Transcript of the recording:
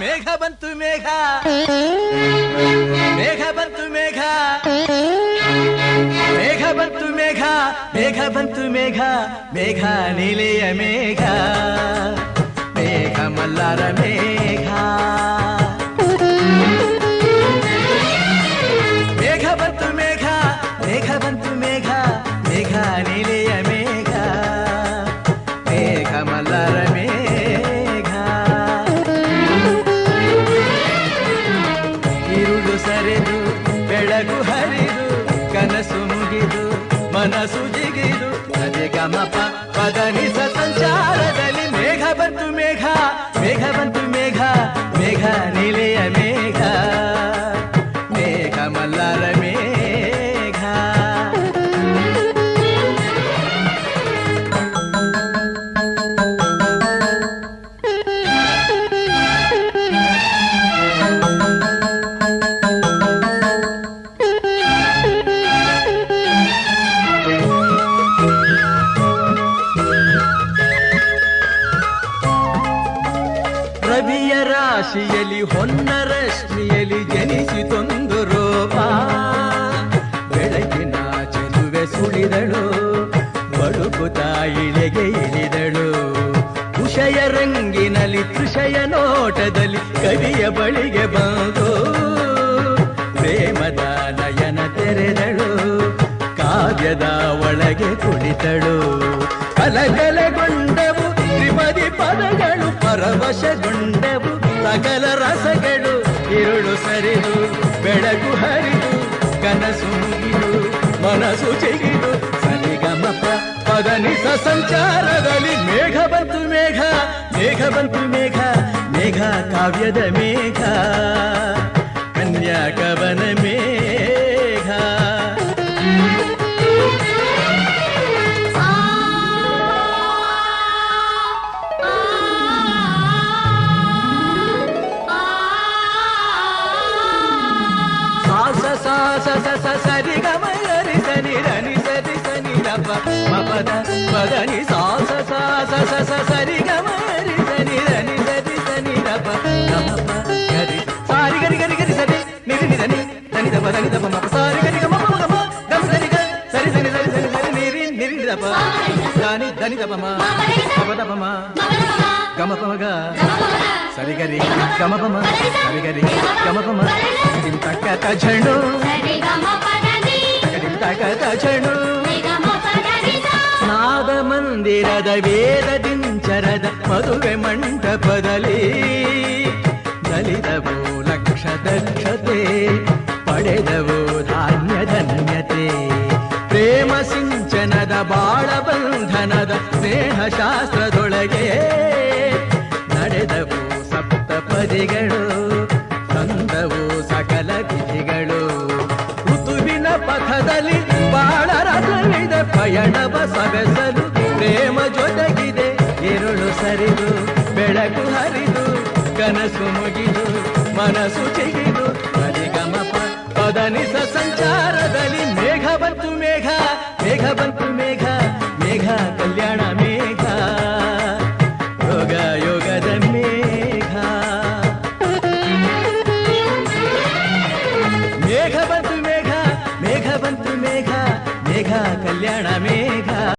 ಮೇಘ ಬಂತು ಮೇಘ ಮೇಘ ಬಂತು ಮೇಘ ಮೇಘ ಬಂತು ಮೇಘ ಮೇಘ ಬಂತು ಮೇಘ ಮೇಘ ನೀಲೆಯ ಮೇಘ ಮೇಘ ಮಲ್ಲಾರ ಮೇಘ ಮೇಘ ಬಂತು ಮೇಘ ಮೇಘ ಬಂತು ಮೇಘ ಮೇಘ ನೀಲೆಯ ಮೇಘ ಮೇಘ ಮಲ್ಲಾರ ಮೇಘ ಇರುಳು ಸರಿದು ಬೆಳಗು ಹರಿದು ಕನಸು ಮುಗಿದು ಮನಸ್ಸು ಜಿಗಿದು ಅದೇ ಗಮಪ ಪದನಿಸ ಸಂಚಾರದಲ್ಲಿ ಮೇಘ ಬಂತು ಮೇಘ ಮೇಘ ಬಂತು ಮೇಘ ಮೇಘ ನೀಲೆಯ ಮೇಘ ಮೇಘ ಮಲ್ಲಾರ ಮೇಘ ರವಿಯ ರಾಶಿಯಲ್ಲಿ ಹೊನ್ನ ರಶ್ಮಿಯಲ್ಲಿ ಜನಿಸಿತೊಂದು ರೂಪ ಬೆಳಗಿನ ಚೆಲುವೆ ಸುಳಿದಳು ಬಡುಕುತ್ತಾ ಇಳೆಗೆ ಇಳಿದಳು ಉಷಯ ರಂಗಿನಲ್ಲಿ ತೃಷಯ ನೋಟದಲ್ಲಿ ಕವಿಯ ಬಳಿಗೆ ಬಂದು ಪ್ರೇಮದ ನಯನ ತೆರೆದಳು ಕಾವ್ಯದ ಒಳಗೆ ಕುಳಿತಳು ಕಲಕಲಗೊಂಡವು ತ್ರಿಪದಿ ಪದಗಳು ಪರವಶಗೊಂಡವು ಸಕಲ ರಸಗಳು ಇರುಳು ಸರಿದು ಬೆಳಗು ಹರಿದು ಕನಸು ಮುಗಿದು ಮನಸ್ಸು ಜಿಗಿದು ಸರಿಗಮಪ ಪದನಿಸ ಸಂಚಾರದಲ್ಲಿ ಮೇಘ ಬಂತು ಮೇಘ ಮೇಘ ಬಂತು ಮೇಘ ಮೇಘ ಕಾವ್ಯದ ಮೇಘ ಕನ್ಯಾಕವನ ಮೇಘ ಸರಿ ಗಮ ರಿ ಸನಿ ರನಿ ಸರಿ ಸನಿ ರಪ ಮಪದ ಪದನಿ ಸಾಸ ಸಾಸ ಸರಿ ಗಮ ರಿ ಸನಿ ರನಿ ಸರಿ ಸನಿ ರಪ ಗಮಪ ಗರಿ ಸಾರಿ ಗರಿ ಗರಿ ಗರಿ ಸರಿ ನಿರಿ ನಿರನಿ ಧನಿ ದಪ ಧನಿ ದಪ ಮಪ ಸಾರಿ ಗರಿ ಗಮ ಗಮ ಗಮ ಸರಿ ಗ ಸರಿ ಸರಿ ಸರಿ ಸರಿ ಸರಿ ನಿರಿ ನಿರಿ ದಪ ದಾನಿ ಧನಿ ದಪ ಮ ದಪ ದಪ ಮ ಗಮ ಪ ಗ ಸರಿ ಗರಿ ಗಮ ಪ ಮ ಸರಿ ಗರಿ ಗಮ ಪ ಮ ದಿಂ ತಕ್ಕ ಝಣು ಕಥಚಣು ನಾದ ಮಂದಿರದ ವೇದ ದಿಂಚರದ ಮದುವೆ ಮಂಟಪದಲ್ಲಿ ದಲಿತವು ಲಕ್ಷ ದಕ್ಷತೆ ಪಡೆದವು ಧಾನ್ಯ ಧನ್ಯತೆ ಪ್ರೇಮ ಸಿಂಚನದ ಬಾಳ ಬಂಧನದ ಸ್ನೇಹ ಶಾಸ್ತ್ರದೊಳಗೆ ನಡೆದವು ಸಪ್ತಪದಿಗಳು ತಂದವು ಸಕಲ ವಿಧಿಗಳು ಪಥದಲ್ಲಿ ಬಾಳ ರಥವಿದೆ ಪಯಣವ ಸವೆಸಲು ಪ್ರೇಮ ಜೊತೆಗಿದೆ ಇರುಳು ಸರಿದು ಬೆಳಕು ಹರಿದು ಕನಸು ಮುಗಿದು ಮನಸ್ಸು ಚಿಗಿದು ಸರಿಗಮಪ ಪದನಿಸ ಸಂಚಾರದಲ್ಲಿ ಮೇಘ ಬಂತು ಮೇಘ ಮೇಘ ಬಂತು ಮೇಘ ಮೇಘ ಕಲ್ಯಾಣ ಮೇಘ ಯೋಗ ಯೋಗದ ಮೇಘ ಮೇಘ ಬಂತು ಮೇಘ ಮೇಘ ಬಂತು ಮೇಘ ಮೇಘ ಕಲ್ಯಾಣ